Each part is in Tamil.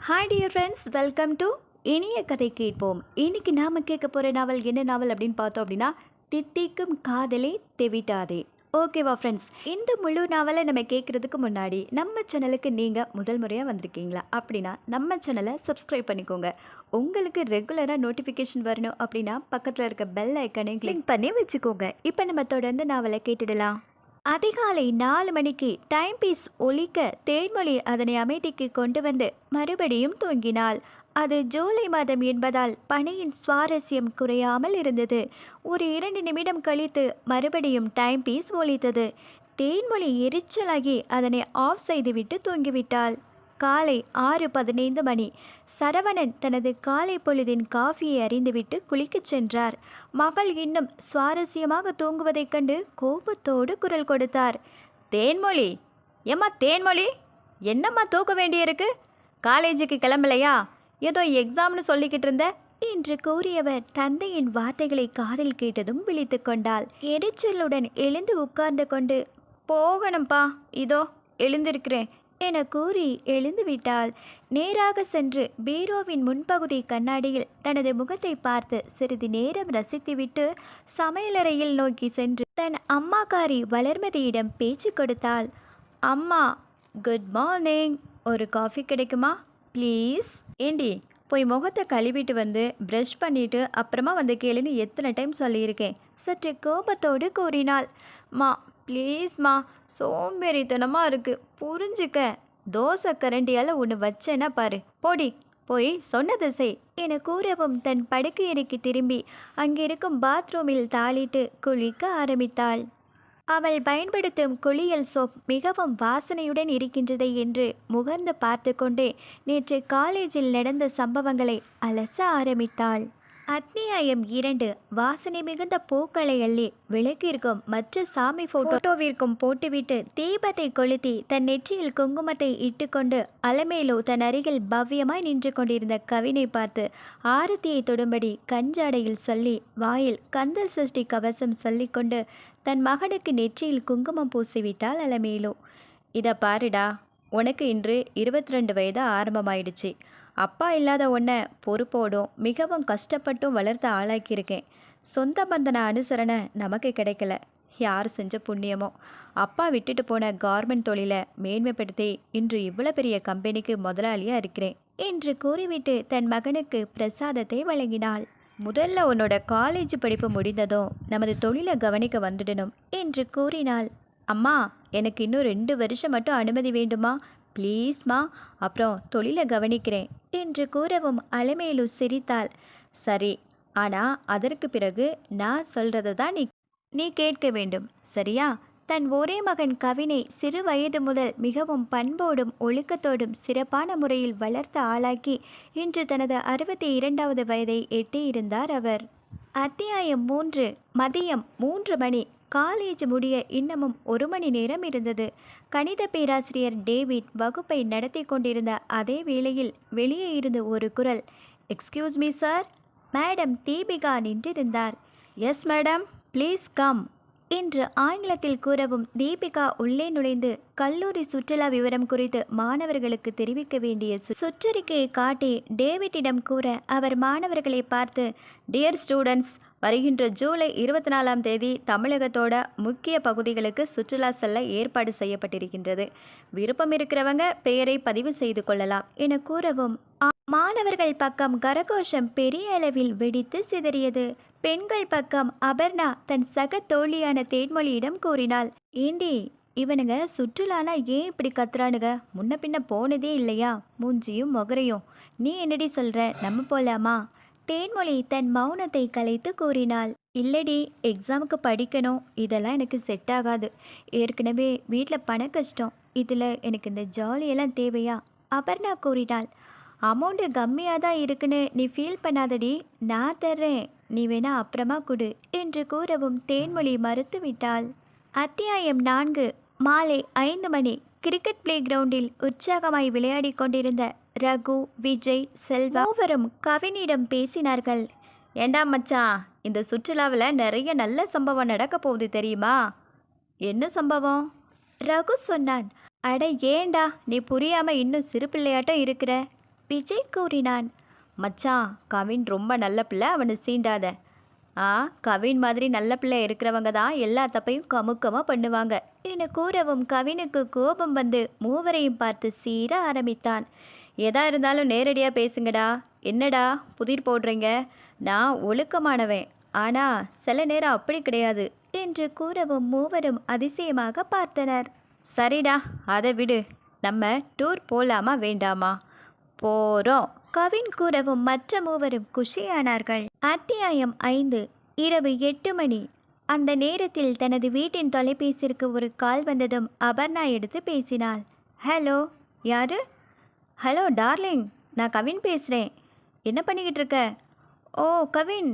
Hi dear friends, welcome to இனிய கதை கேட்போம். இன்னைக்கு நாம் கேட்க போகிற நாவல் என்ன நாவல் அப்படின்னு பார்த்தோம் அப்படின்னா, தித்திக்கும் காதலே தெவிட்டாதே. ஓகேவா ஃப்ரெண்ட்ஸ், இந்த முழு நாவலை நம்ம கேட்குறதுக்கு முன்னாடி நம்ம சேனலுக்கு நீங்கள் முதல் முறையாக வந்திருக்கீங்களா அப்படின்னா நம்ம சேனலை சப்ஸ்கிரைப் பண்ணிக்கோங்க. உங்களுக்கு ரெகுலராக நோட்டிஃபிகேஷன் வரணும் அப்படின்னா பக்கத்தில் இருக்க பெல் ஐக்கனையும் கிளிக் பண்ணி வச்சுக்கோங்க. இப்போ நம்ம தொடர்ந்து நாவலை கேட்டுடலாம். அதிகாலை 4 மணிக்கு டைம் பீஸ் ஒலிக்க தேன்மொழி அதனை அமைதிக்கு கொண்டு வந்து மறுபடியும் தூங்கினாள். அது ஜூலை மாதம் என்பதால் பணியின் சுவாரஸ்யம் குறையாமல் இருந்தது. ஒரு 2 நிமிடம் கழித்து மறுபடியும் டைம் பீஸ் ஒலித்தது. தேன்மொழி எரிச்சலாகி அதனை ஆஃப் செய்துவிட்டு தூங்கிவிட்டாள். காலை 6:15 மணி. சரவணன் தனது காலை பொழுதின் காஃபியை அறிந்துவிட்டு குளிக்கச் சென்றார். மகள் இன்னும் சுவாரஸ்யமாக தூங்குவதைக் கண்டு கோபத்தோடு குரல் கொடுத்தார். தேன்மொழி, ஏம்மா தேன்மொழி, என்னம்மா தூக்க வேண்டியிருக்கு? காலேஜுக்கு கிளம்பலையா? ஏதோ எக்ஸாம்னு சொல்லிக்கிட்டு இருந்த என்று கூறியவர் தந்தையின் வார்த்தைகளை காதில் கேட்டதும் விழித்து கொண்டாள். எரிச்சலுடன் எழுந்து உட்கார்ந்து கொண்டு, போகணும்பா, இதோ எழுந்திருக்கிறேன் என கூறி எழுந்து விட்டாள். நேராக சென்று பீரோவின் முன்பகுதி கண்ணாடியில் தனது முகத்தை பார்த்து சிறிது நேரம் ரசித்துவிட்டு சமையலறையில் நோக்கி சென்று தன் அம்மாக்காரி வளர்மதியிடம் பேச்சு கொடுத்தாள். அம்மா, குட் மார்னிங், ஒரு காஃபி கிடைக்குமா ப்ளீஸ்? ஏண்டி, போய் முகத்தை கழுவிட்டு வந்து ப்ரஷ் பண்ணிட்டு அப்புறமா வந்து கேளுன்னு எத்தனை டைம் சொல்லியிருக்கேன், சற்று கோபத்தோடு கூறினாள். மா ப்ளீஸ்மா, சோம்பேறித்தனமாக இருக்குது, புரிஞ்சுக்க. தோசை கரண்டியால் ஒன்று வச்சேன்னா பாரு, போடி போய் சொன்னதை செய் என கூறவும் தன் படுக்கையறைக்கு திரும்பி அங்கிருக்கும் பாத்ரூமில் தாளிட்டு குளிக்க ஆரம்பித்தாள். அவள் பயன்படுத்தும் குளியல் சோப் மிகவும் வாசனையுடன் இருக்கின்றது என்று முகர்ந்து பார்த்து கொண்டே நேற்று காலேஜில் நடந்த சம்பவங்களை அலச ஆரம்பித்தாள். அத்தியாயம் 2. வாசனை மிகுந்த பூக்களை அள்ளி விளக்கிற்கும் மற்ற சாமி போட்டோவிற்கும் போட்டுவிட்டு தீபத்தை கொளுத்தி தன் நெற்றியில் குங்குமத்தை இட்டுக்கொண்டு அலமேலு தன் அருகில் பவ்யமாய் நின்று கொண்டிருந்த கவினை பார்த்து ஆரத்தியை தொடும்படி கஞ்சாடையில் சொல்லி வாயில் கந்தல் சஷ்டி கவசம் சொல்லிக்கொண்டு தன் மகனுக்கு நெற்றியில் குங்குமம் பூசிவிட்டாள் அலமேலு. இதை பாருடா, உனக்கு இன்று 22 வயது ஆரம்பமாயிடுச்சு. அப்பா இல்லாத உன்னை பொறுப்போடும் மிகவும் கஷ்டப்பட்டும் வளர்த்து ஆளாக்கியிருக்கேன். சொந்த பந்தன அனுசரணை நமக்கு கிடைக்கல. யார் செஞ்ச புண்ணியமோ, அப்பா விட்டுட்டு போன கார்மெண்ட் தொழிலை மேன்மைப்படுத்தி இன்று இவ்வளோ பெரிய கம்பெனிக்கு முதலாளியாக இருக்கிறேன் என்று கூறிவிட்டு தன் மகனுக்கு பிரசாதத்தை வழங்கினாள். முதல்ல உன்னோட காலேஜ் படிப்பு முடிந்ததும் நமது தொழிலை கவனிக்க வந்துடணும் என்று கூறினாள். அம்மா, எனக்கு இன்னும் 2 வருஷம் மட்டும் அனுமதி வேண்டுமா ப்ளீஸ்மா, அப்புறம் தொழிலை கவனிக்கிறேன் என்று கூறவும் அலமேலு சிரித்தாள். சரி, ஆனால் அதற்கு பிறகு நான் சொல்கிறத தான் நீ கேட்க வேண்டும், சரியா? தன் ஒரே மகன் கவினை சிறு வயது முதல் மிகவும் பண்போடும் ஒழுக்கத்தோடும் சிறப்பான முறையில் வளர்த்து ஆளாக்கி இன்று தனது 62வது வயதை எட்டியிருந்தார் அவர். அத்தியாயம் 3. மதியம் 3 மணி. காலேஜ் முடிய இன்னமும் 1 மணி நேரம் இருந்தது. கணித பேராசிரியர் டேவிட் வகுப்பை நடத்தி கொண்டிருந்த அதே வேளையில் வெளியே இருந்து ஒரு குரல், excuse me sir. Madam Deepika நின்றிருந்தார். எஸ் மேடம், ப்ளீஸ் கம் என்று ஆங்கிலத்தில் கூறவும் தீபிகா உள்ளே நுழைந்து கல்லூரி சுற்றுலா விவரம் குறித்து மாணவர்களுக்கு தெரிவிக்க வேண்டிய சுற்றறிக்கையை காட்டி டேவிட்டிடம் கூற அவர் மாணவர்களை பார்த்து, டியர் ஸ்டூடெண்ட்ஸ், வருகின்ற ஜூலை 24ஆம் தேதி தமிழகத்தோட முக்கிய பகுதிகளுக்கு சுற்றுலா செல்ல ஏற்பாடு செய்யப்பட்டிருக்கின்றது. விருப்பம் இருக்கிறவங்க பெயரை பதிவு செய்து கொள்ளலாம் என கூறவும் மாணவர்கள் பக்கம் கரகோஷம் பெரிய அளவில் வெடித்து சிதறியது. பெண்கள் பக்கம் அபர்ணா தன் சக தோழியான தேன்மொழியிடம் கூறினாள். ஏண்டி, இவனுங்க சுற்றுலானா ஏன் இப்படி கத்துறானுங்க? முன்ன பின்ன போனதே இல்லையா? மூஞ்சியும் மொகரையும். நீ என்னடி சொல்ற, நம்ம போலாமா? தேன்மொழி தன் மௌனத்தை கலைத்து கூறினாள். இல்லடி, எக்ஸாமுக்கு படிக்கணும், இதெல்லாம் எனக்கு செட் ஆகாது. ஏற்கனவே வீட்டில் பண கஷ்டம், இதில் எனக்கு இந்த ஜாலியெல்லாம் தேவையா? அபர்ணா கூறினாள். அமௌண்ட்டு கம்மியாக தான் இருக்குன்னு நீ ஃபீல் பண்ணாதடி, நான் தர்றேன், நீ வேணா அப்புறமா கொடு என்று கூறவும் தேன்மொழி மறுத்துவிட்டாள். அத்தியாயம் 4. மாலை 5 மணி. கிரிக்கெட் பிளே கிரவுண்டில் உற்சாகமாய் விளையாடி கொண்டிருந்த ரகு, விஜய், செல்வா மூவரும் கவினிடம் பேசினார்கள். ஏண்டா மச்சான், இந்த சுற்றுலாவில் நிறைய நல்ல சம்பவம் நடக்க போகுது தெரியுமா? என்ன சம்பவம்? ரகு சொன்னான். அட ஏண்டா, நீ புரியாமல் இன்னும் சிறு பிள்ளையாட்டம் இருக்கிற. விஜய் கூறினான். மச்சான், கவின் ரொம்ப நல்ல பிள்ளை, அவனை சீண்டாத. கவின் மாதிரி நல்ல பிள்ளை இருக்கிறவங்க தான் எல்லா தப்பையும் கமுக்கமாக பண்ணுவாங்க என கூறவும் கவினுக்கு கோபம் வந்து மூவரையும் பார்த்து சீர ஆரம்பித்தான். எதா இருந்தாலும் நேரடியாக பேசுங்கடா. என்னடா புதிர் போடுறீங்க? நான் ஒழுக்கமானவன், ஆனால் சில நேரம் அப்படி கிடையாது என்று கூறவும் மூவரும் அதிசயமாக பார்த்தனர். சரிடா, அதை விடு. நம்ம டூர் போலாமா வேண்டாமா? போகிறோம். கவின் கூறவும் மற்ற மூவரும் குஷியானார்கள். அத்தியாயம் 5. இரவு 8 மணி. அந்த நேரத்தில் தனது வீட்டின் தொலைபேசிற்கு ஒரு கால் வந்ததும் அபர்ணா எடுத்து பேசினாள். ஹலோ, யாரு? ஹலோ டார்லிங், நான் கவின் பேசுகிறேன். என்ன பண்ணிக்கிட்டு இருக்க? ஓ கவின்,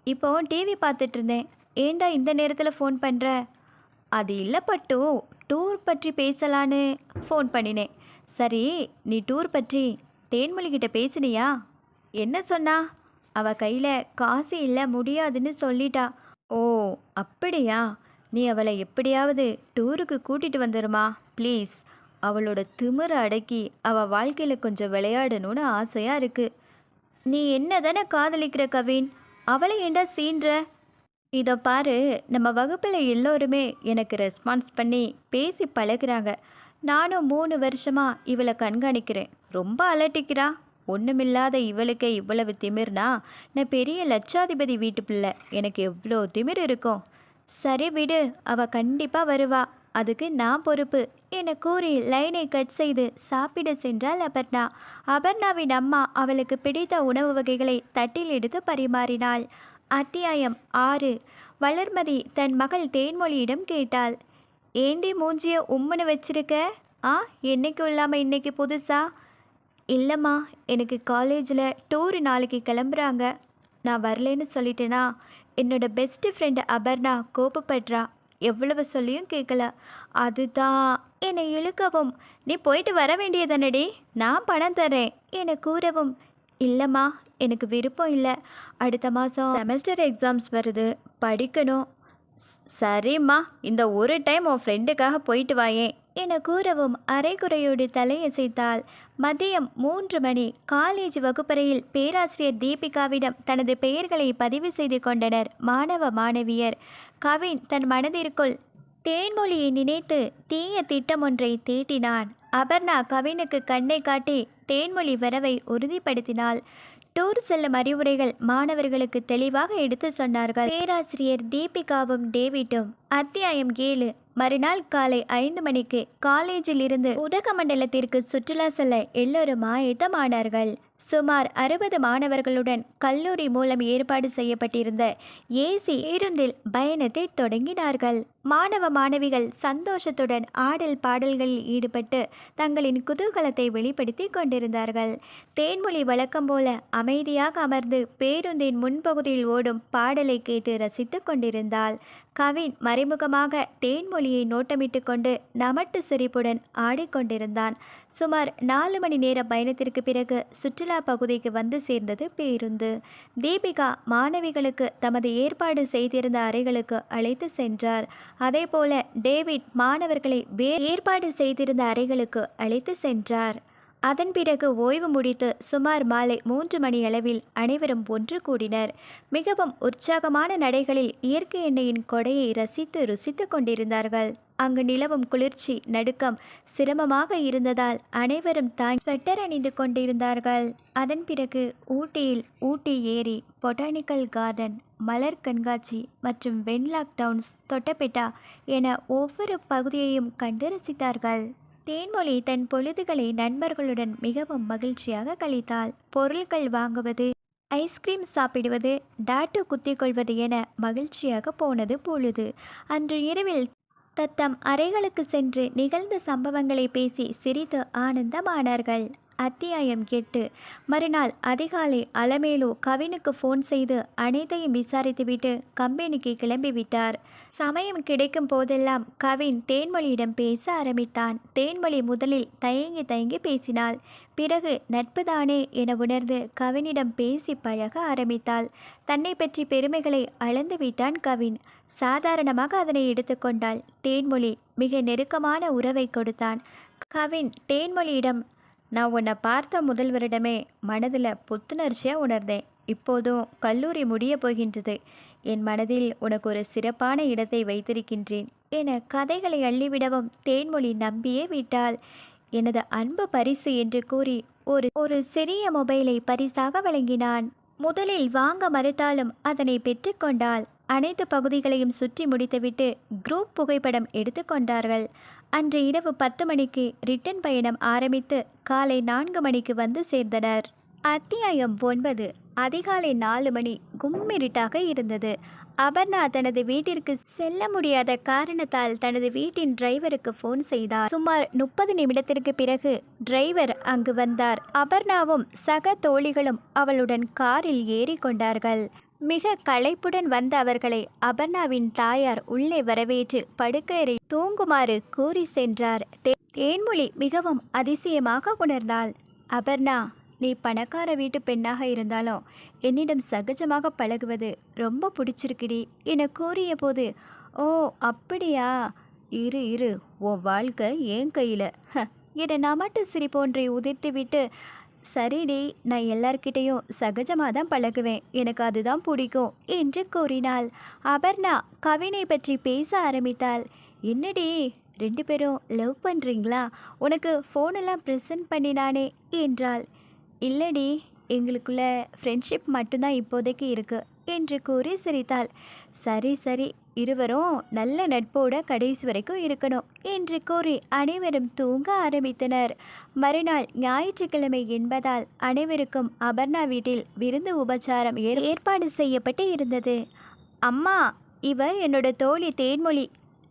இப்போ டிவி பார்த்துட்டு இருந்தேன். ஏண்டா இந்த நேரத்தில் ஃபோன் பண்ணுற? அது இல்லை பட்டு, டூர் பற்றி பேசலான்னு ஃபோன் பண்ணினேன். சரி, நீ டூர் பற்றி தேன்மொழிகிட்ட பேசினியா? என்ன சொன்னா? அவ கையில் காசு இல்லை, முடியாதுன்னு சொல்லிட்டா. ஓ அப்படியா? நீ அவளை எப்படியாவது டூருக்கு கூட்டிகிட்டு வந்துருமா ப்ளீஸ். அவளோட திமிரை அடக்கி அவள் வாழ்க்கையில் கொஞ்சம் விளையாடணும்னு ஆசையாக இருக்குது. நீ என்ன தானே காதலிக்கிற கவின், அவளை ஏண்டா சீன்ற? இதை பாரு, நம்ம வகுப்பில் எல்லோருமே எனக்கு ரெஸ்பான்ஸ் பண்ணி பேசி பழகுறாங்க. நானும் 3 வருஷமாக இவளை கண்காணிக்கிறேன். ரொம்ப அலட்டிக்கிறா. ஒன்றுமில்லாத இவளுக்கே இவ்வளவு திமிர்னா நான் பெரிய லட்சாதிபதி வீட்டு பிள்ளை, எனக்கு எவ்வளோ திமிர் இருக்கும். சரி விடு, அவள் கண்டிப்பாக வருவா, அதுக்கு நான் பொறுப்பு என கூறி லைனை கட் செய்து சாப்பிட சென்றாள் அபர்ணா. அபர்ணாவின் அம்மா அவளுக்கு பிடித்த உணவு வகைகளை தட்டில் எடுத்து பரிமாறினாள். அத்தியாயம் 6. வளர்மதி தன் மகள் தேன்மொழியிடம் கேட்டாள். ஏண்டி மூஞ்சிய உம்முன்னு வச்சிருக்க? என்னைக்கு இல்லாமல் இன்னைக்கு புதுசா? இல்லைம்மா, எனக்கு காலேஜில் டூரு நாளைக்கு கிளம்புறாங்க. நான் வரலேன்னு சொல்லிட்டேனா? என்னோட பெஸ்ட்டு ஃப்ரெண்டு அபர்ணா கோபப்படுறா. எவ்வளவு சொல்லியும் கேட்கல. அதுதான் என்னை இழுக்கவும், நீ போயிட்டு வர வேண்டியதானடி, நான் பணம் தரேன் என கூறவும், இல்லைம்மா எனக்கு விருப்பம் இல்லை. அடுத்த மாதம் செமஸ்டர் எக்ஸாம்ஸ் வருது, படிக்கணும். சரிம்மா, இந்த ஒரு டைம் உன் ஃப்ரெண்டுக்காக போயிட்டு வாயேன் என கூறவும் அரைகுறையோடு தலையசைத்தாள். மதியம் 3 மணி. காலேஜ் வகுப்பறையில் பேராசிரியர் தீபிகாவிடம் தனது பெயர்களை பதிவு செய்து கொண்டனர் மாணவ மாணவியர். கவின் தன் மனதிற்குள் தேன்மொழியை நினைத்து தீய திட்டம் ஒன்றை தீட்டினான். அபர்ணா கவினுக்கு கண்ணை காட்டி தேன்மொழி வரவை உறுதிப்படுத்தினாள். டூர் செல்லும் அறிவுரைகள் மாணவர்களுக்கு தெளிவாக எடுத்து சொன்னார்கள் பேராசிரியர் தீபிகாவும் டேவிட்டும். அத்தியாயம் 7. மறுநாள் காலை 5 மணிக்கு காலேஜில் இருந்து உதகமண்டலத்திற்கு சுற்றுலா செல்ல எல்லோரும் ஆயத்தமானார்கள். சுமார் 60 மாணவர்களுடன் கல்லூரி மூலம் ஏற்பாடு செய்யப்பட்டிருந்த ஏசி பேருந்தில் பயணத்தை தொடங்கினார்கள். மாணவ மாணவிகள் சந்தோஷத்துடன் ஆடல் பாடல்களில் ஈடுபட்டு தங்களின் குதூகலத்தை வெளிப்படுத்தி கொண்டிருந்தார்கள். தேன்மொழி வழக்கம் போல அமைதியாக அமர்ந்து பேருந்தின் முன்பகுதியில் ஓடும் பாடலை கேட்டு ரசித்து கொண்டிருந்தாள். கவின் மறைமுகமாக தேன்மொழியை நோட்டமிட்டு கொண்டு நமட்டு சிரிப்புடன் ஆடிக்கொண்டிருந்தான். சுமார் 4 மணி நேர பயணத்திற்கு பிறகு சுற்றுலா பகுதிக்கு வந்து சேர்ந்தது பேருந்து. தீபிகா மாணவிகளுக்கு தமது ஏற்பாடு செய்திருந்த அறைகளுக்கு அழைத்து சென்றார். அதேபோல டேவிட் மாணவர்களை ஏற்பாடு செய்திருந்த அறைகளுக்கு அழைத்து சென்றார். அதன் பிறகு ஓய்வு முடித்து சுமார் மாலை 3 மணி அளவில் அனைவரும் ஒன்று கூடினர். மிகவும் உற்சாகமான நடைகளில் இயற்கை எண்ணெயின் கொடையை ரசித்து ருசித்து கொண்டிருந்தார்கள். அங்கு நிலவும் குளிர்ச்சி நடுக்கம் சிரமமாக இருந்ததால் அனைவரும் தான் ஸ்வெட்டர் அணிந்து கொண்டிருந்தார்கள். அதன் பிறகு ஊட்டியில் ஊட்டி ஏரி, பொட்டானிக்கல் கார்டன், மலர் கண்காட்சி மற்றும் வென்லாக் டவுன்ஸ், தொட்டபெட்டா என ஒவ்வொரு பகுதியையும் கண்டு ரசித்தார்கள். தேன்மொழி தன் பொழுதுகளை நண்பர்களுடன் மிகவும் மகிழ்ச்சியாக கழித்தாள். பொருட்கள் வாங்குவது, ஐஸ்கிரீம் சாப்பிடுவது, டாட்டு குத்திக்கொள்வது என மகிழ்ச்சியாக போனது பொழுது. அன்று இரவில் தத்தம் அறைகளுக்கு சென்று நிகழ்ந்த சம்பவங்களை பேசி சிரித்து ஆனந்தமானார்கள். அத்தியாயம் 8. மறுநாள் அதிகாலை அலமேலு கவினுக்கு ஃபோன் செய்து அனைத்தையும் விசாரித்துவிட்டு கம்பெனிக்கு கிளம்பிவிட்டார். சமயம் கிடைக்கும் போதெல்லாம் கவின் தேன்மொழியிடம் பேச ஆரம்பித்தான். தேன்மொழி முதலில் தயங்கி பேசினாள். பிறகு நட்புதானே என உணர்ந்து கவினிடம் பேசி பழக ஆரம்பித்தாள். தன்னை பற்றி பெருமைகளை அளந்து விட்டான் கவின். சாதாரணமாக அதனை எடுத்துக்கொண்டாள். தேன்மொழி மிக நெருக்கமான உறவை கொடுத்தான். கவின் தேன்மொழியிடம், நான் உன்னை பார்த்த முதல் வருடமே மனதில் புத்துணர்ச்சியாக உணர்ந்தேன். இப்போதும் கல்லூரி முடிய போகின்றது. என் மனதில் உனக்கு ஒரு சிறப்பான இடத்தை வைத்திருக்கின்றேன் என கதைகளை அள்ளிவிடவும் தேன்மொழி நம்பியே விட்டாள். எனது அன்பு பரிசு என்று கூறி ஒரு ஒரு சிறிய மொபைலை பரிசாக வழங்கினான். முதலில் வாங்க மறுத்தாலும் அதனை பெற்றுக்கொண்டாள். அனைத்து பகுதிகளையும் சுற்றி முடித்துவிட்டு குரூப் புகைப்படம் எடுத்துக்கொண்டார்கள். அன்று இரவு 10 மணிக்கு ரிட்டன் பயணம் ஆரம்பித்து காலை 4 மணிக்கு வந்து சேர்ந்தனர். அத்தியாயம் 9. அதிகாலை 4 மணி. கும்மிருட்டாக இருந்தது. அபர்ணா தனது வீட்டிற்கு செல்ல முடியாத காரணத்தால் தனது வீட்டின் டிரைவருக்கு ஃபோன் செய்தார். சுமார் 30 நிமிடத்திற்கு பிறகு டிரைவர் அங்கு வந்தார். அபர்ணாவும் சக தோழிகளும் அவளுடன் காரில் ஏறி கொண்டார்கள். மிக களைப்புடன் வந்த அவர்களை அபர்ணாவின் தாயார் உள்ளே வரவேற்று படுக்கையறை தூங்குமாறு கூறி சென்றார். தேன்மொழி மிகவும் அதிசயமாக உணர்ந்தாள். அபர்ணா, நீ பணக்கார வீட்டு பெண்ணாக இருந்தாலும் என்னிடம் சகஜமாக பழகுவது ரொம்ப பிடிச்சிருக்குடி என கூறிய போது, ஓ அப்படியா, இரு இரு உன் வாழ்க்கை என் கையில் என நமட்டு சிரிப்பொன்றை உதிர்த்து விட்டு, சரிடி, நான் எல்லார்கிட்டையும் சகஜமாக தான் பழகுவேன், எனக்கு அதுதான் பிடிக்கும் என்று கூறினாள். அபர்ணா கவினை பற்றி பேச ஆரம்பித்தாள். என்னடி 2 பேரும் லவ் பண்ணுறீங்களா? உனக்கு ஃபோனெல்லாம் ப்ரெசன்ட் பண்ணினானே என்றாள். இல்லடி, எங்களுக்குள்ள ஃப்ரெண்ட்ஷிப் மட்டும்தான் இப்போதைக்கு இருக்கு என்று கூறி சிரித்தாள். சரி சரி, இருவரும் நல்ல நட்போட கடைசி வரைக்கும் இருக்கணும் என்று கூறி அனைவரும் தூங்க ஆரம்பித்தனர். மறுநாள் ஞாயிற்றுக்கிழமை என்பதால் அனைவருக்கும் அபர்ணா வீட்டில் விருந்து உபச்சாரம் ஏற்பாடு செய்யப்பட்டு இருந்தது. அம்மா, இவ என்னோட தோழி தேன்மொழி,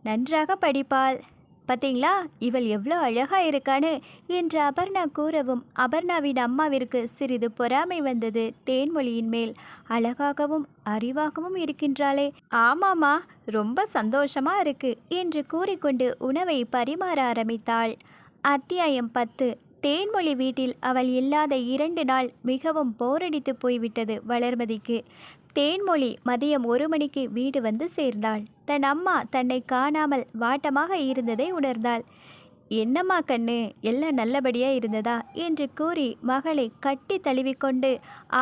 நன்றாக படிப்பாள். பார்த்தீங்களா இவள் எவ்வளோ அழகா இருக்கான்னு என்று அபர்ணா கூறவும் அபர்ணாவின் அம்மாவிற்கு சிறிது பொறாமை வந்தது தேன்மொழியின் மேல். அழகாகவும் அறிவாகவும் இருக்கின்றாளே. ஆமாம்மா, ரொம்ப சந்தோஷமா இருக்கு என்று கூறிக்கொண்டு உணவை பரிமாற ஆரம்பித்தாள். அத்தியாயம் 10. தேன்மொழி வீட்டில் அவள் இல்லாத 2 நாள் மிகவும் போரடித்து போய்விட்டது வளர்மதிக்கு. தேன்மொழி மதியம் 1 மணிக்கு வீடு வந்து சேர்ந்தாள். தன் அம்மா தன்னை காணாமல் வாட்டமாக இருந்ததை உணர்ந்தாள். என்னம்மா கண்ணு, எல்லாம் நல்லபடியா இருந்ததா என்று கூறி மகளை கட்டி தழுவிக்கொண்டு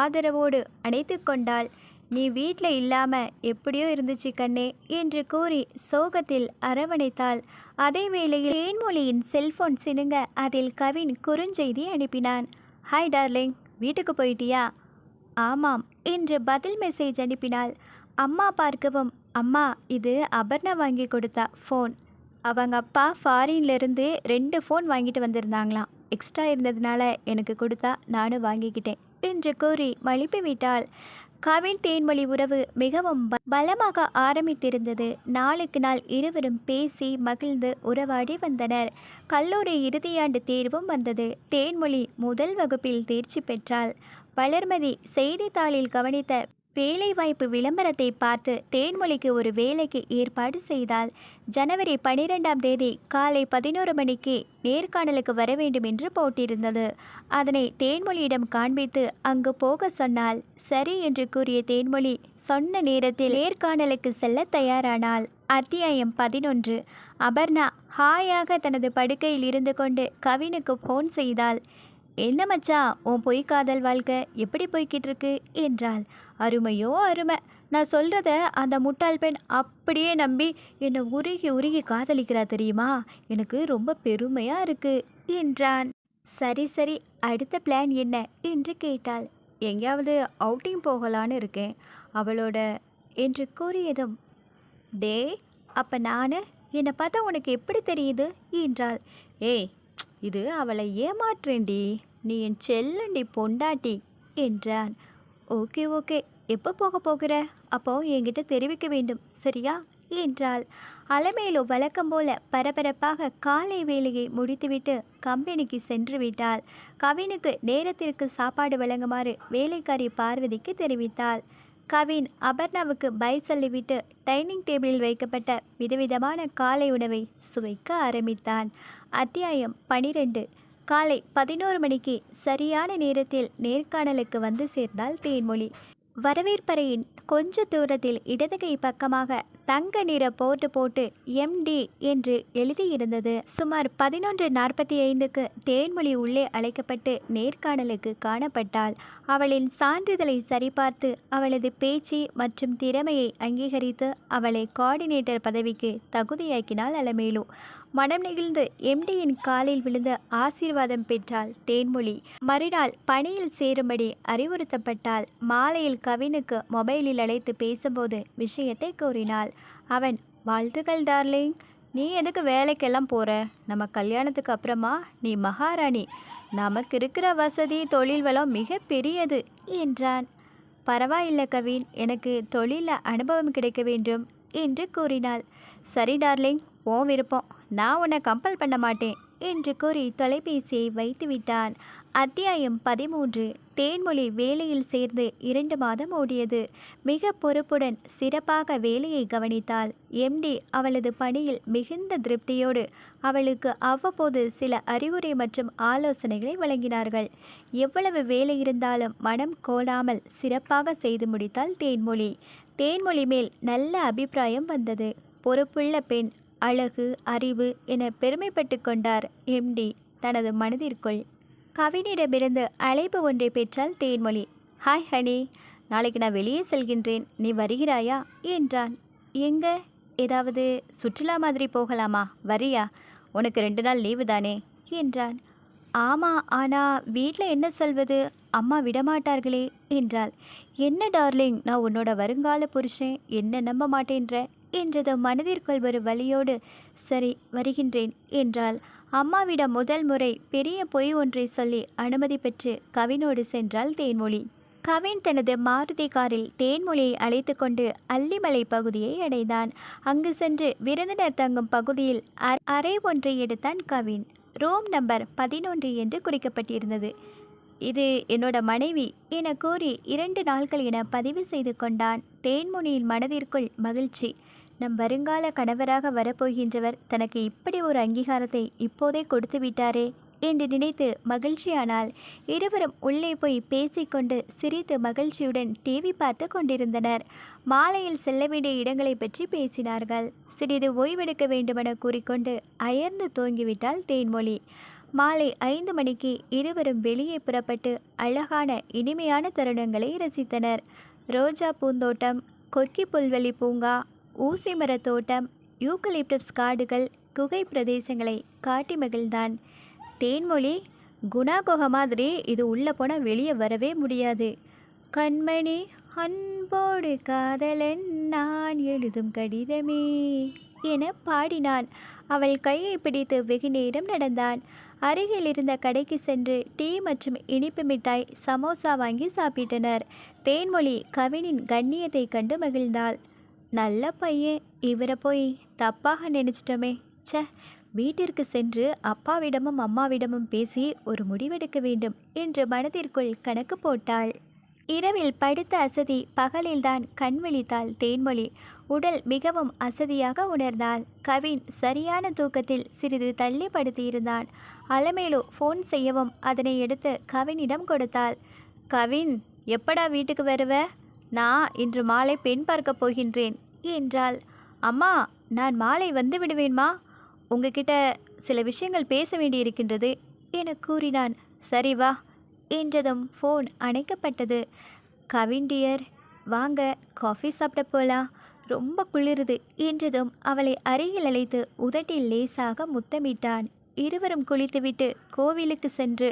ஆதரவோடு அணைத்து கொண்டாள். நீ வீட்டில் இல்லாம எப்படியோ இருந்துச்சு கண்ணே என்று கூறி சோகத்தில் அரவணைத்தாள். அதே வேளையில் தேன்மொழியின் செல்போன் சினுங்க அதில் கவின் குறுஞ்செய்தி அனுப்பினான். ஹாய் டார்லிங், வீட்டுக்கு போயிட்டியா? ஆமாம் என்று பதில் மெசேஜ் அனுப்பினாள். அம்மா பார்க்கவும், அம்மா இது அபர்ணா வாங்கி கொடுத்தா ஃபோன். அவங்க அப்பா ஃபாரின்லேருந்து 2 ஃபோன் வாங்கிட்டு வந்திருந்தாங்களாம். எக்ஸ்ட்ரா இருந்ததுனால எனக்கு கொடுத்தா நானும் வாங்கிக்கிட்டேன் என்று கூறி மழுப்பி விட்டாள். கவின் தேன்மொழி உறவு மிகவும் பலமாக ஆரம்பித்திருந்தது. நாளுக்கு நாள் இருவரும் பேசி மகிழ்ந்து உறவாடி வந்தனர். கல்லூரி இறுதியாண்டு தேர்வும் வந்தது. தேன்மொழி முதல் வகுப்பில் தேர்ச்சி பெற்றாள். வளர்மதி செய்தித்தாளில் கவனித்த வேலைவாய்ப்பு விளம்பரத்தை பார்த்து தேன்மொழிக்கு ஒரு வேலைக்கு ஏற்பாடு செய்தாள். ஜனவரி 12ஆம் தேதி காலை 11 மணிக்கு நேர்காணலுக்கு வர வேண்டும் என்று போட்டிருந்தது. அதனை தேன்மொழியிடம் காண்பித்து அங்கு போக சொன்னாள். சரி என்று கூறிய தேன்மொழி சொன்ன நேரத்தில் நேர்காணலுக்கு செல்ல தயாரானாள். அத்தியாயம் 11. அபர்ணா ஹாயாக தனது படுக்கையில் இருந்து கொண்டு கவினுக்கு ஃபோன் செய்தாள். என்ன மச்சான், உன் பொய் காதல் வாழ்க்கை எப்படி போய்கிட்டு இருக்கு என்றாள். அருமையோ அருமை, நான் சொல்கிறத அந்த முட்டாள் பெண் அப்படியே நம்பி என்னை உருகி உருகி காதலிக்கிறா தெரியுமா, எனக்கு ரொம்ப பெருமையாக இருக்கு என்றான். சரி சரி, அடுத்த பிளான் என்ன என்று கேட்டாள். எங்கேயாவது அவுட்டிங் போகலான்னு இருக்கேன் அவளோட என்று கூறியதும், டே அப்போ நான் என்னை பார்த்தா உனக்கு எப்படி தெரியுது என்றாள். ஏய், இது அவளை ஏமாற்றேண்டி, நீ என் செல்லண்டி பொண்டாட்டி என்றான். ஓகே ஓகே, எப்போ போகிற? அப்போ என்கிட்ட தெரிவிக்க வேண்டும் சரியா என்றாள். அலமேலு வழக்கம் போல பரபரப்பாக காலை வேலையை முடித்துவிட்டு கம்பெனிக்கு சென்று விட்டாள். கவினுக்கு நேரத்திற்கு சாப்பாடு வழங்குமாறு வேலைக்காரி பார்வதிக்கு தெரிவித்தாள். கவின் அபர்ணாவுக்கு பை சொல்லிவிட்டு டைனிங் டேபிளில் வைக்கப்பட்ட விதவிதமான காலை உணவை சுவைக்க ஆரம்பித்தான். அத்தியாயம் 12. காலை 11 மணிக்கு சரியான நேரத்தில் நேர்காணலுக்கு வந்து சேர்ந்தாள் தேன்மொழி. வரவேற்பறையின் கொஞ்ச தூரத்தில் இடது கை பக்கமாக தங்க நிற போட்டு போட்டு எம்டி என்று எழுதியிருந்தது. சுமார் 11:45க்கு தேன்மொழி உள்ளே அழைக்கப்பட்டு நேர்காணலுக்கு காணப்பட்டாள். அவளின் சான்றிதழை சரிபார்த்து அவளது பேச்சு மற்றும் திறமையை அங்கீகரித்து அவளை கோஆர்டினேட்டர் பதவிக்கு தகுதியாக்கினாள் அலமேலு. மனம் நெகிழ்ந்து எம்டியின் காலில் விழுந்து ஆசீர்வாதம் பெற்றாள் தேன்மொழி. மறுநாள் பணியில் சேரும்படி அறிவுறுத்தப்பட்டாள். மாலையில் கவினுக்கு மொபைலில் அழைத்து பேசும்போது விஷயத்தை கூறினாள். அவன், வாழ்த்துக்கள் டார்லிங், நீ எதுக்கு வேலைக்கெல்லாம் போற? நம்ம கல்யாணத்துக்கு அப்புறமா நீ மகாராணி, நமக்கு இருக்கிற வசதி தொழில் வளம் மிக பெரியது என்றான். பரவாயில்லை கவின், எனக்கு தொழிலில் அனுபவம் கிடைக்க வேண்டும் என்று கூறினாள். சரி டார்லிங், ஓ விருப்பம், நான் உன்னை கம்பல் பண்ண மாட்டேன் என்று கூறி தொலைபேசியை வைத்துவிட்டான். அத்தியாயம் 13. தேன்மொழி வேலையில் சேர்ந்து 2 மாதம் ஓடியது. மிக பொறுப்புடன் சிறப்பாக வேலையை கவனித்தாள். எம்டி அவளது பணியில் மிகுந்த திருப்தியோடு அவளுக்கு அவ்வப்போது சில அறிவுரை மற்றும் ஆலோசனைகளை வழங்கினார்கள். எவ்வளவு வேலை இருந்தாலும் மனம் கோடாமல் சிறப்பாக செய்து முடித்தாள் தேன்மொழி. தேன்மொழி மேல் நல்ல அபிப்பிராயம் வந்தது. பொறுப்புள்ள பெண், அழகு, அறிவு என பெருமைப்பட்டு கொண்டார் எம்டி தனது மனதிற்குள். கவினிடமிருந்து அழைப்பு ஒன்றை பெற்றாள் தேன்மொழி. ஹாய் ஹனி, நாளைக்கு நான் வெளியே செல்கின்றேன், நீ வருகிறாயா என்றான். எங்க? ஏதாவது சுற்றுலா மாதிரி போகலாமா? வரியா? உனக்கு 2 நாள் லீவு தானே என்றான். ஆமாம், ஆனால் வீட்டில் என்ன சொல்வது, அம்மா விடமாட்டார்களே என்றாள். என்ன டார்லிங், நான் உன்னோட வருங்கால புருஷன், என்ன நம்ப மாட்டேன்ற என்றது மனதிற்குள் ஒரு வலியோடு. சரி, வருகின்றேன் என்றாள். அம்மாவிடம் முதல் முறை பெரிய பொய் ஒன்றை சொல்லி அனுமதி பெற்று கவினோடு சென்றாள் தேன்மொழி. கவின் தனது மாருதி காரில் தேன்மொழியை அழைத்து கொண்டு அல்லிமலை பகுதியை அடைந்தான். அங்கு சென்று விருந்தினர் தங்கும் பகுதியில் அறை ஒன்றை எடுத்தான் கவின். ரூம் நம்பர் 11 என்று குறிக்கப்பட்டிருந்தது. இது என்னோட மனைவி என கூறி 2 நாட்கள் என பதிவு செய்து கொண்டான். தேன்மொழியின் மனதிற்குள் மகிழ்ச்சி. நம் வருங்கால கணவராக வரப்போகின்றவர் தனக்கு இப்படி ஒரு அங்கீகாரத்தை இப்போதே கொடுத்து விட்டாரே என்று நினைத்து மகிழ்ச்சியானால். இருவரும் உள்ளே போய் பேசிக்கொண்டு சிரித்து மகிழ்ச்சியுடன் டிவி பார்த்து கொண்டிருந்தனர். மாலையில் செல்ல வேண்டிய இடங்களை பற்றி பேசினார்கள். சிறிது ஓய்வெடுக்க வேண்டுமென கூறிக்கொண்டு அயர்ந்து தூங்கிவிட்டாள் தேன்மொழி. மாலை 5 மணிக்கு இருவரும் வெளியே புறப்பட்டு அழகான இனிமையான தருணங்களை ரசித்தனர். ரோஜா பூந்தோட்டம், கொக்கி புல்வெளி பூங்கா, ஊசி மரத் தோட்டம், யூக்கலிப்டஸ் காடுகள், குகை பிரதேசங்களை காட்டி மகிழ்ந்தான். தேன்மொழி, குணா குகை மாதிரி இது உள்ளே போனால் வெளியே வரவே முடியாது. கண்மணி, அன்போடு காதலன் நான் எழுதும் கடிதமே என பாடினான். அவள் கையை பிடித்து வெகு நேரம் நடந்தான். அருகில் இருந்த கடைக்கு சென்று டீ மற்றும் இனிப்பு மிட்டாய், சமோசா வாங்கி சாப்பிட்டனர். தேன்மொழி கவினின் கண்ணியத்தை கண்டு மகிழ்ந்தாள். நல்ல பையன், இவரை போய் தப்பாக நினைச்சிட்டோமே. ச, வீட்டிற்கு சென்று அப்பாவிடமும் அம்மாவிடமும் பேசி ஒரு முடிவெடுக்க வேண்டும் என்று மனதிற்குள் கணக்கு போட்டாள். இரவில் படுத்த அசதி, பகலில்தான் கண் விழித்தாள் தேன்மொழி. உடல் மிகவும் அசதியாக உணர்ந்தாள். கவின் சரியான தூக்கத்தில் சிறிது தள்ளி படுத்தியிருந்தான். அலமேலு ஃபோன் செய்யவும் அதனை எடுத்து கவினிடம் கொடுத்தாள். கவின், எப்படா வீட்டுக்கு வருவ? நான் இன்று மாலை பெண் பார்க்க போகின்றேன் என்றாள். அம்மா, நான் மாலை வந்து விடுவேன்மா, உங்ககிட்ட சில விஷயங்கள் பேச வேண்டியிருக்கின்றது என கூறினான். சரி வா என்றதும் ஃபோன் அணைக்கப்பட்டது. கவின் டியர், வாங்க காஃபி சாப்பிட போலாம், ரொம்ப குளிருது என்றதும் அவளை அருகில் அழைத்து உதட்டில் லேசாக முத்தமிட்டான். இருவரும் குளித்துவிட்டு கோவிலுக்கு சென்று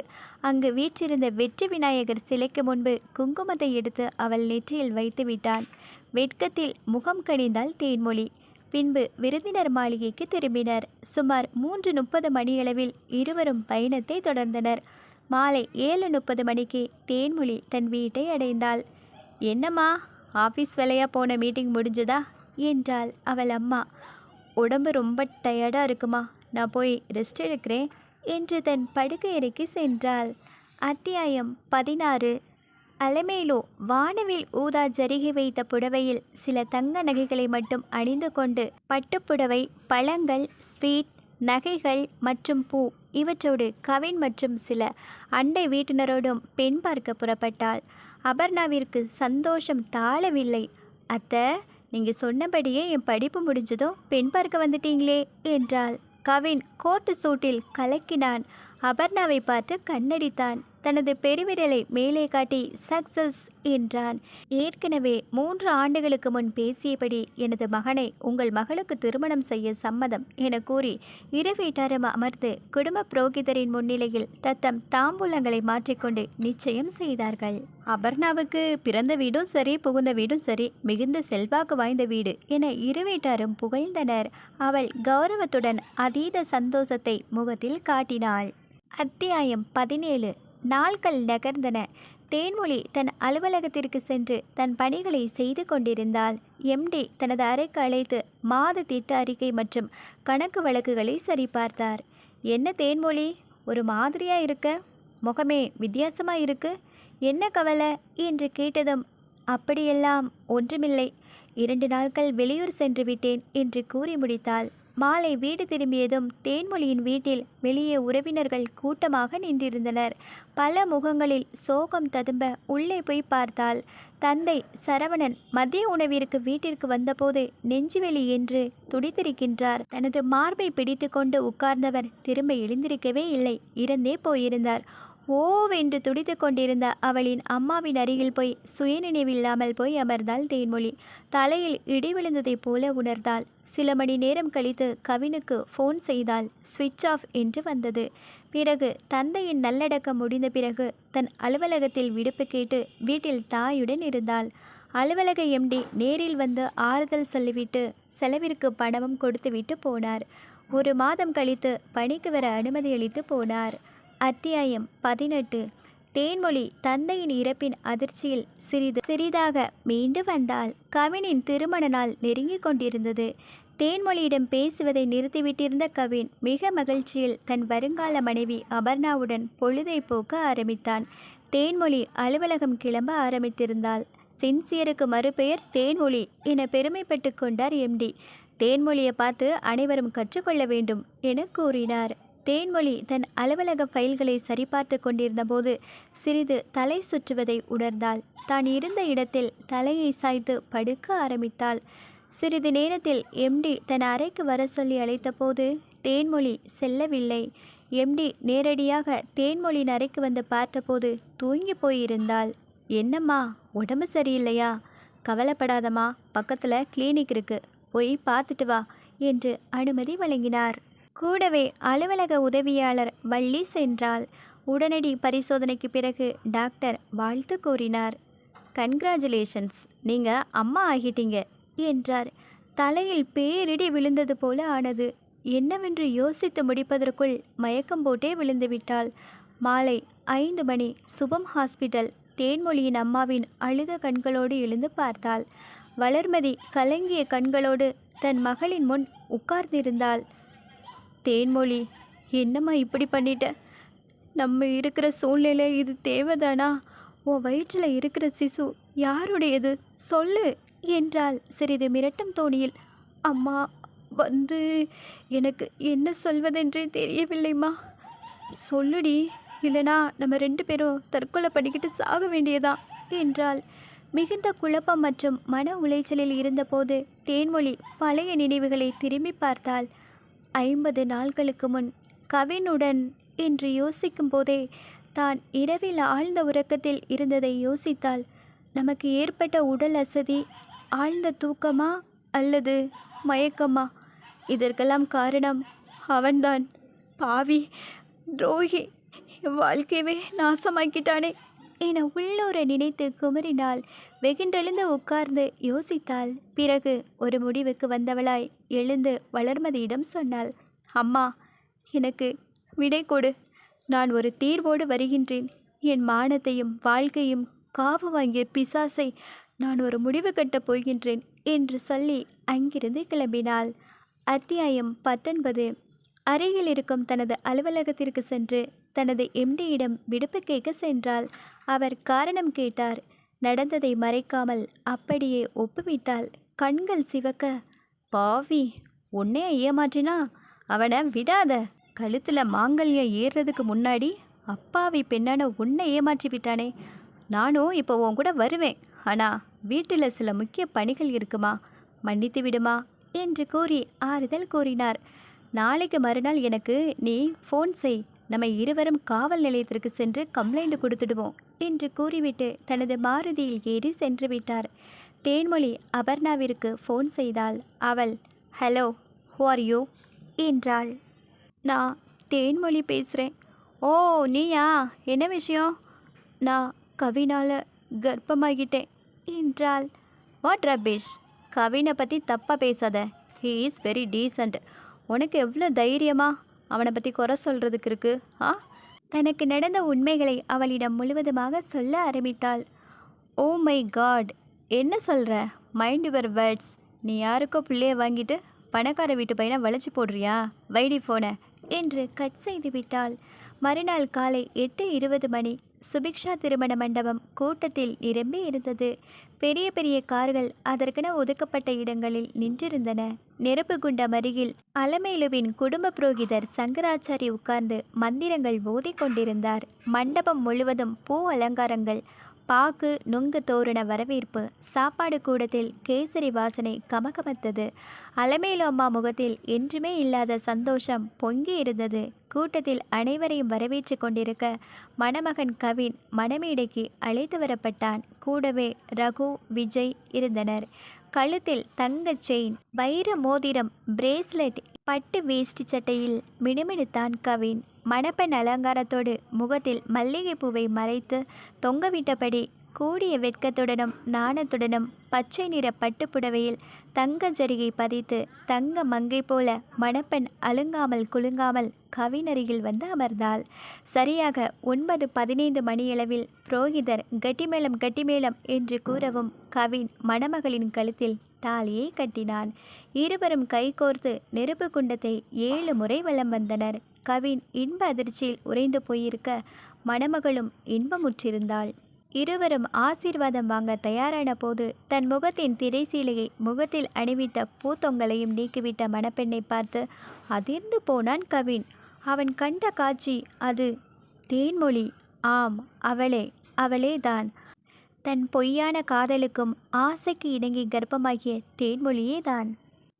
அங்கு வீற்றிருந்த வெற்றி விநாயகர் சிலைக்கு முன்பு குங்குமத்தை எடுத்து அவள் நெற்றியில் வைத்து விட்டான். வெட்கத்தில் முகம் கனிந்தாள் தேன்மொழி. பின்பு விருந்தினர் மாளிகைக்கு திரும்பினர். சுமார் 3:30 மணியளவில் இருவரும் பயணத்தை தொடர்ந்தனர். மாலை 7:30 மணிக்கு தேன்மொழி தன் வீட்டை அடைந்தாள். என்னம்மா, ஆஃபீஸ் வேலையா போன மீட்டிங் முடிஞ்சதா என்றாள் அவள் அம்மா. உடம்பு ரொம்ப டயர்டாக இருக்குமா, நான் போய் ரெஸ்ட் எடுக்கிறேன் என்று தன் படுக்கை அறைக்கு சென்றாள். அத்தியாயம் 16. அலமேலு வானவில் ஊதா ஜரிகை வைத்த புடவையில் சில தங்க நகைகளை மட்டும் அணிந்து கொண்டு பட்டுப்புடவை, பழங்கள், ஸ்வீட், நகைகள் மற்றும் பூ இவற்றோடு கவின் மற்றும் சில அண்டை வீட்டினரோடும் பெண் பார்க்க புறப்பட்டாள். அபர்ணாவிற்கு சந்தோஷம் தாழவில்லை. அத்தை, நீங்கள் சொன்னபடியே என் படிப்பு முடிஞ்சதும் பெண் பார்க்க வந்துட்டீங்களே என்றாள். கவின் கோட்டு சூட்டில் கலக்கினான். அபர்ணாவை பார்த்து கண்ணடித்தான். தனது பெருவிரலை மேலே காட்டி சக்சஸ் என்றான். ஏற்கனவே 3 ஆண்டுகளுக்கு முன் பேசியபடி எனது மகனை உங்கள் மகளுக்கு திருமணம் செய்ய சம்மதம் என கூறி இரு வீட்டாரும் அமர்ந்து குடும்ப புரோகிதரின் முன்னிலையில் தத்தம் தாம்பூலங்களை மாற்றிக்கொண்டு நிச்சயம் செய்தார்கள். அபர்ணாவுக்கு பிறந்த வீடும் சரி, புகுந்த வீடும் சரி, மிகுந்த செல்வாக்கு வாய்ந்த வீடு என இரு வீட்டாரும் புகழ்ந்தனர். அவள் கௌரவத்துடன் அதீத சந்தோஷத்தை முகத்தில் காட்டினாள். அத்தியாயம் 17. நாட்கள் நகர்ந்தன. தேன்மொழி தன் அலுவலகத்திற்கு சென்று தன் பணிகளை செய்து கொண்டிருந்தாள். எம்டி தனது அறைக்கு அழைத்து மாத திட்ட அறிக்கை மற்றும் கணக்கு வழக்குகளை சரிபார்த்தார். என்ன தேன்மொழி, ஒரு மாதிரியா இருக்க, முகமே வித்தியாசமா இருக்கு, என்ன கவலை என்று கேட்டதும் அப்படியெல்லாம் ஒன்றுமில்லை, 2 நாட்கள் வெளியூர் சென்று விட்டேன் என்று கூறி முடித்தாள். மாலை வீடு திரும்பியதும் தேன்மொழியின் வீட்டில் வெளியே உறவினர்கள் கூட்டமாக நின்றிருந்தனர். பல முகங்களில் சோகம் ததும்ப உள்ளே போய் பார்த்தாள். தந்தை சரவணன் மதிய உணவிற்கு வீட்டிற்கு வந்தபோது நெஞ்சுவெளி என்று துடித்திருக்கின்றார். தனது மார்பை பிடித்து கொண்டு உட்கார்ந்தவர் திரும்ப எழுந்திருக்கவே இல்லை, இறந்தே போயிருந்தார். ஓவென்று துடித்து கொண்டிருந்த அவளின் அம்மாவின் அருகில் போய் சுயநினைவில்லாமல் போய் அமர்ந்தாள் தேன்மொழி. தலையில் இடி விழுந்ததைப் போல உணர்ந்தாள். சில மணி நேரம் கழித்து கவினுக்கு ஃபோன் செய்தால் ஸ்விட்ச் ஆஃப் என்று வந்தது. பிறகு தந்தையின் நல்லடக்கம் முடிந்த பிறகு தன் அலுவலகத்தில் விடுப்பு கேட்டு வீட்டில் தாயுடன் இருந்தாள். அலுவலக எம்டி நேரில் வந்து ஆறுதல் சொல்லிவிட்டு செலவிற்கு பணமும் கொடுத்துவிட்டு போனார். 1 மாதம் கழித்து பணிக்கு வர அனுமதி அளித்து போனார். அத்தியாயம் 18. தேன்மொழி தந்தையின் இறப்பின் அதிர்ச்சியில் சிறிதாக மீண்டு வந்தாள். கவினின் திருமண நாள் நெருங்கி கொண்டிருந்தது. தேன்மொழியிடம் பேசுவதை நிறுத்திவிட்டிருந்த கவின் மிக மகிழ்ச்சியில் தன் வருங்கால மனைவி அபர்ணாவுடன் பொழுதை போக்க ஆரம்பித்தான். தேன்மொழி அலுவலகம் கிளம்ப ஆரம்பித்திருந்தாள். சின்சியருக்கு மறுபெயர் தேன்மொழி என பெருமைப்பட்டு கொண்டார் எம்டி. தேன்மொழியை பார்த்து அனைவரும் கற்றுக்கொள்ள வேண்டும் என கூறினார். தேன்மொழி தன் அலுவலக ஃபைல்களை சரிபார்த்து கொண்டிருந்த போது சிறிது தலை சுற்றுவதை உணர்ந்தாள். தான் இருந்த இடத்தில் தலையை சாய்த்து படுக்க ஆரம்பித்தாள். சிறிது நேரத்தில் எம்டி தன் அறைக்கு வர சொல்லி அழைத்தபோது தேன்மொழி செல்லவில்லை. எம்டி நேரடியாக தேன்மொழியின் அறைக்கு வந்து பார்த்தபோது தூங்கி போயிருந்தாள். என்னம்மா, உடம்பு சரியில்லையா? கவலைப்படாதம்மா, பக்கத்தில் கிளினிக் இருக்கு, போய் பார்த்துட்டு வா என்று அனுமதி வழங்கினார். கூடவே அலுவலக உதவியாளர் வள்ளி சென்றாள். உடனடி பரிசோதனைக்கு பிறகு டாக்டர் வாழ்த்து கூறினார். கன்கிராச்சுலேஷன்ஸ், நீங்கள் அம்மா ஆகிட்டீங்க என்றார். தலையில் பேரிடி விழுந்தது போல ஆனது. என்னவென்று யோசித்து முடிப்பதற்குள் மயக்கம் போட்டே விழுந்து விட்டாள். மாலை 5 மணி. சுபம் ஹாஸ்பிட்டல். தேன்மொழியின் அம்மாவின் அழுத கண்களோடு எழுந்து பார்த்தாள். வளர்மதி கலங்கிய கண்களோடு தன் மகளின் முன் உட்கார்ந்திருந்தாள். தேன்மொழி, என்னம்மா இப்படி பண்ணிட்ட? நம்ம இருக்கிற சூழ்நிலை இது தேவைதானா? உன் வயிற்றில் இருக்கிற சிசு யாருடையது சொல்லு என்றாள் சிறிது மிரட்டும் தோணியில். அம்மா, எனக்கு என்ன சொல்வதென்றே தெரியவில்லைம்மா. சொல்லுடி, இல்லைனா நம்ம 2 பேரும் தற்கொலை பண்ணிக்கிட்டு சாக வேண்டியதா என்றாள். மிகுந்த குழப்பம் மற்றும் மன உளைச்சலில் இருந்தபோது தேன்மொழி பழைய நினைவுகளை திரும்பி பார்த்தாள். 50 நாட்களுக்கு முன் கவினுடன் என்று யோசிக்கும் போதே தான் இரவில் ஆழ்ந்த உறக்கத்தில் இருந்ததை யோசித்தாள். நமக்கு ஏற்பட்ட உடல் அசதி ஆழ்ந்த தூக்கமா அல்லது மயக்கமா? இதற்கெல்லாம் காரணம் அவன்தான். பாவி, துரோகி, என் வாழ்க்கையவே நாசமாக்கிட்டானே என உள்ளூர நினைத்து குமரினாள். வெகுண்டெழுந்து உட்கார்ந்து யோசித்தாள். பிறகு ஒரு முடிவுக்கு வந்தவளாய் எழுந்து வளர்மதியிடம் சொன்னாள். அம்மா, எனக்கு விடை கொடு. நான் ஒரு தீர்வோடு வருகின்றேன். என் மானத்தையும் வாழ்க்கையும் காவு வாங்கிய பிசாசை நான் ஒரு முடிவு கட்டப் போகின்றேன் என்று சொல்லி அங்கிருந்து கிளம்பினாள். அத்தியாயம் 19. அருகில் இருக்கும் தனது அலுவலகத்திற்கு சென்று தனது எம்டியிடம் விடுப்பு கேட்க சென்றாள். அவர் காரணம் கேட்டார். நடந்ததை மறைக்காமல் அப்படியே ஒப்புவித்தாள். கண்கள் சிவக்க, பாவி, உன்னைய ஏமாற்றினா அவனை விடாத கழுத்தில் மாங்கல்யம் ஏறுறதுக்கு முன்னாடி அப்பாவி பெண்ணான உன்னை ஏமாற்றி விட்டானே. நானும் இப்போ உன் கூட வருவேன், ஆனால் வீட்டில் சில முக்கிய பணிகள் இருக்குமா, மன்னித்து விடுமா என்று கூறி ஆறுதல் கூறினார். நாளைக்கு மறுநாள் எனக்கு நீ ஃபோன் செய், நம்ம இருவரும் காவல் நிலையத்திற்கு சென்று கம்ப்ளைண்ட் கொடுத்துடுவோம் என்று கூறிவிட்டு தனது மாருதியில் ஏறி சென்று விட்டார். தேன்மொழி அபர்ணாவிற்கு ஃபோன் செய்தாள். அவள் ஹலோ, ஹூ ஆர் யூ என்றாள். நான் தேன்மொழி பேசுகிறேன். ஓ நீயா, என்ன விஷயம்? நான் கவினால் கர்ப்பமாகிட்டேன் என்றாள். வாட் ரபிஷ், கவினை பற்றி தப்பாக பேசாத. He is very decent. உனக்கு எவ்வளோ தைரியமா அவனை பற்றி குறை சொல்கிறதுக்கு இருக்கு? தனக்கு நடந்த உண்மைகளை அவளிடம் முழுவதுமாக சொல்ல ஆரம்பித்தாள். ஓ மை காட், என்ன சொல்கிற? Mind your words. நீ யாருக்கோ பிள்ளைய வாங்கிட்டு பணக்கார வீட்டு பையனை வளைச்சி போடுறியா? வைடி ஃபோனை என்று கட் செய்து விட்டாள். மறுநாள் காலை 8:20 மணி. சுபிக்ஷா திருமண மண்டபம் கூட்டத்தில் நிரம்பி இருந்தது. பெரிய பெரிய கார்கள் அதற்கென ஒதுக்கப்பட்ட இடங்களில் நின்றிருந்தன. நெருப்பு குண்டம் அருகில் அலமேலுவின் குடும்ப புரோகிதர் சங்கராச்சாரி உட்கார்ந்து மந்திரங்கள் ஓதிக்கொண்டிருந்தார். மண்டபம் முழுவதும் பூ அலங்காரங்கள், பாக்கு நுங்கு தோரண வரவேற்பு. சாப்பாடு கூடத்தில் கேசரி வாசனை கமகமத்தது. அலமேலு அம்மா முகத்தில் என்றுமே இல்லாத சந்தோஷம் பொங்கி இருந்தது. கூட்டத்தில் அனைவரையும் வரவேற்று கொண்டிருக்க மணமகன் கவின் மணமேடைக்கு அழைத்து வரப்பட்டான். கூடவே ரகு, விஜய் இருந்தனர். கழுத்தில் தங்க செயின், வைர மோதிரம், பிரேஸ்லெட், பட்டு வேஷ்டி சட்டையில் மினுமினுத்தான் கவின். மணப்பெண் அலங்காரத்தோடு முகத்தில் மல்லிகைப்பூவை மறைத்து தொங்கவிட்டபடி கூடிய வெட்கத்துடனும் நாணத்துடனும் பச்சை நிற பட்டுப்புடவையில் தங்க ஜரிகை பதித்து தங்க மங்கை போல மணப்பெண் அலுங்காமல் குலுங்காமல் கவினருகில் வந்து அமர்ந்தாள். சரியாக 9:15 மணியளவில் புரோகிதர் கட்டிமேளம் கட்டிமேளம் என்று கூறவும் கவின் மணமகளின் கழுத்தில் தாலியை கட்டினான். இருவரும் கைகோர்த்து நெருப்பு குண்டத்தை 7 முறை வலம் வந்தனர். கவின் இன்ப அதிர்ச்சியில் உறைந்து போயிருக்க மணமகளும் இன்பமுற்றிருந்தாள். இருவரும் ஆசீர்வாதம் வாங்க தயாரான போது தன் முகத்தின் திரைசீலையை முகத்தில் அணிவித்த பூத்தொங்கலையும் நீக்கிவிட்ட மணப்பெண்ணை பார்த்து அதிர்ந்து போனான் கவின். அவன் கண்ட காட்சி அது. தேன்மொழி. ஆம், அவளே தான். தன் பொய்யான காதலுக்கும் ஆசைக்கு இணங்கி கர்ப்பமாகிய தேன்மொழியே தான்.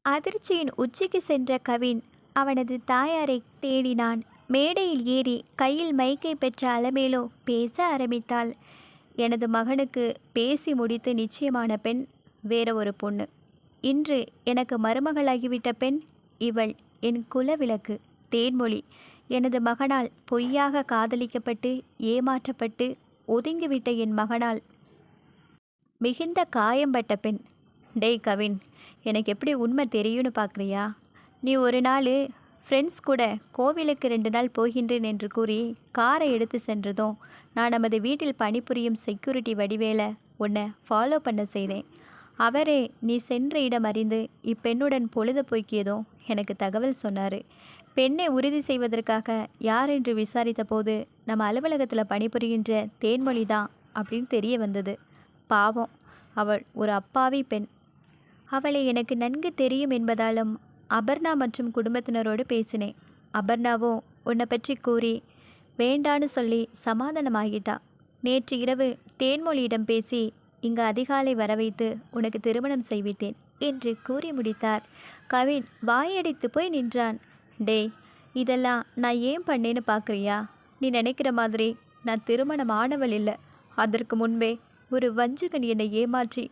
அதிர்ச்சியின் உச்சிக்கு சென்ற கவின் அவனது தாயாரை தேடினான். மேடையில் ஏறி கையில் மைக்கை பெற்ற அலமேலோ பேச ஆரம்பித்தாள். எனது மகனுக்கு பேசி முடித்து நிச்சயமான பெண் வேற ஒரு பொண்ணு. இன்று எனக்கு மருமகளாகிவிட்ட பெண் இவள். என் குலவிளக்கு தேன்மொழி. எனது மகனால் பொய்யாக காதலிக்கப்பட்டு ஏமாற்றப்பட்டு ஒதுங்கிவிட்ட என் மகனால் மிகுந்த காயம்பட்ட பெண். டேய் கவின், எனக்கு எப்படி உண்மை தெரியும்னு பார்க்குறியா? நீ ஒரு நாள் ஃப்ரெண்ட்ஸ் கூட கோவிலுக்கு 2 நாள் போகின்றேன் என்று கூறி காரை எடுத்து சென்றதும் நான் நமது வீட்டில் பணிபுரியும் செக்யூரிட்டி வடிவேலை உன்னை ஃபாலோ பண்ண செய்தேன். அவரே நீ சென்ற இடம் அறிந்து இப்பெண்ணுடன் பொழுது போக்கியதும் எனக்கு தகவல் சொன்னார். பெண்ணை உறுதி செய்வதற்காக யார் என்று விசாரித்த போது நம்ம அலுவலகத்தில் பணிபுரிகின்ற தேன்மொழி தான் அப்படின்னு தெரிய வந்தது. பாவம், அவள் ஒரு அப்பாவி பெண். அவளை எனக்கு நன்கு தெரியும் என்பதாலும் அபர்ணா மற்றும் குடும்பத்தினரோடு பேசினேன். அபர்ணாவும் உன்னை பற்றி கூறி வேண்டான்னு சொல்லி சமாதானமாகிட்டா. நேற்று இரவு தேன்மொழியிடம் பேசி இங்கு அதிகாலை வர வைத்து உனக்கு திருமணம் செய்வித்தேன் என்று கூறி முடித்தார். கவின் வாயடித்து போய் நின்றான். டேய், இதெல்லாம் நான் ஏன் பண்ணேன்னு பார்க்குறியா? நீ நினைக்கிற மாதிரி நான் திருமணம் ஆனவள் இல்லை. அதற்கு முன்பே ஒரு வஞ்சகன் என்னை ஏமாற்றி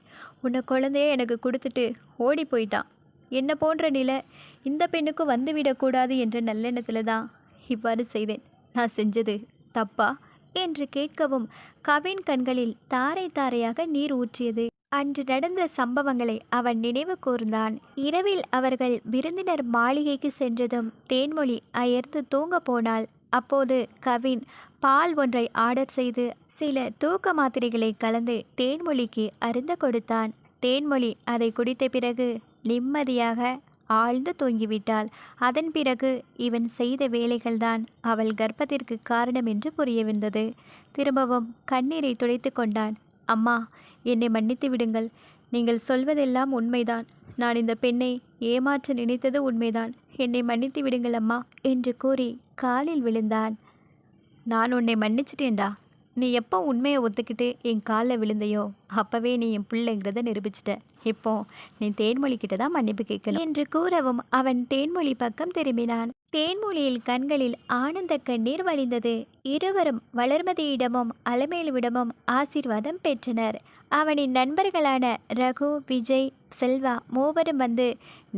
உன்னை குழந்தைய எனக்கு கொடுத்துட்டு ஓடி போயிட்டான். என்ன போன்ற நிலை இந்த பெண்ணுக்கும் வந்துவிடக்கூடாது என்ற நல்லெண்ணத்தில் தான் இவ்வாறு செய்தேன். நான் செஞ்சது தப்பா என்று கேட்கவும் கவின் கண்களில் தாரை தாரையாக நீர் ஊற்றியது. அன்று நடந்த சம்பவங்களை அவன் நினைவு கூர்ந்தான். இரவில் அவர்கள் விருந்தினர் மாளிகைக்கு சென்றதும் தேன்மொழி அயர்ந்து தூங்க போனாள். அப்போது கவின் பால் ஒன்றை ஆர்டர் செய்து சில தூக்க மாத்திரைகளை கலந்து தேன்மொழிக்கு அருந்த கொடுத்தான். தேன்மொழி அதை குடித்த பிறகு நிம்மதியாக ஆழ்ந்து தூங்கிவிட்டாள். அதன் பிறகு இவன் செய்த வேலைகள்தான் அவள் கர்ப்பத்திற்கு காரணம் என்று புரிய வந்தது. திரும்பவும் கண்ணீரை துடைத்து கொண்டான். அம்மா, என்னை மன்னித்து விடுங்கள். நீங்கள் சொல்வதெல்லாம் உண்மைதான். நான் இந்த பெண்ணை ஏமாற்ற நினைத்தது உண்மைதான். என்னை மன்னித்து விடுங்கள் அம்மா என்று கூறி காலில் விழுந்தான். நான் உன்னை மன்னிச்சிட்டேன்டா. நீ எப்போ உண்மையை ஒத்துக்கிட்டு என் காலில் விழுந்தையோ அப்போவே நீ என் பிள்ளைங்கிறத நிரூபிச்சிட்ட. இப்போ நீ தேன்மொழிக்கிட்ட தான் மன்னிப்பு கேட்கணும் என்று கூறவும் அவன் தேன்மொழி பக்கம் திரும்பினான். தேன்மொழியில் கண்களில் ஆனந்த கண்ணீர் வழிந்தது. இருவரும் வளர்மதியிடமும் அலமேலுவிடமும் ஆசீர்வாதம் பெற்றனர். அவனின் நண்பர்களான ரகு, விஜய், செல்வா மூவரும் வந்து,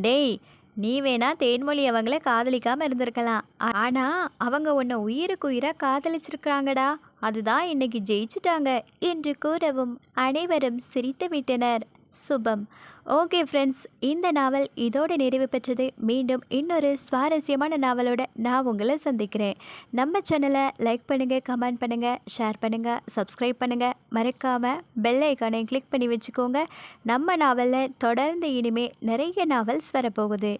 டேய், நீ வேணா தேன்மொழி அவங்கள காதலிக்காம இருந்திருக்கலாம். ஆனா அவங்க உன்னை உயிருக்கு உயிரா காதலிச்சிருக்காங்கடா. அதுதான் இன்னைக்கு ஜெயிச்சுட்டாங்க என்று கூறவும் அனைவரும் சிரித்து விட்டனர். சுபம். ஓகே ஃப்ரெண்ட்ஸ், இந்த நாவல் இதோட நிறைவு பெற்றது. மீண்டும் இன்னொரு சுவாரஸ்யமான நாவலோட நான் உங்களை சந்திக்கிறேன். நம்ம சேனலை லைக் பண்ணுங்கள், கமெண்ட் பண்ணுங்கள், ஷேர் பண்ணுங்கள், சப்ஸ்கிரைப் பண்ணுங்கள். மறக்காமல் பெல் ஐக்கானை கிளிக் பண்ணி வச்சுக்கோங்க. நம்ம நாவலில் தொடர்ந்து இனிமேல் நிறைய நாவல்ஸ் வரப்போகுது.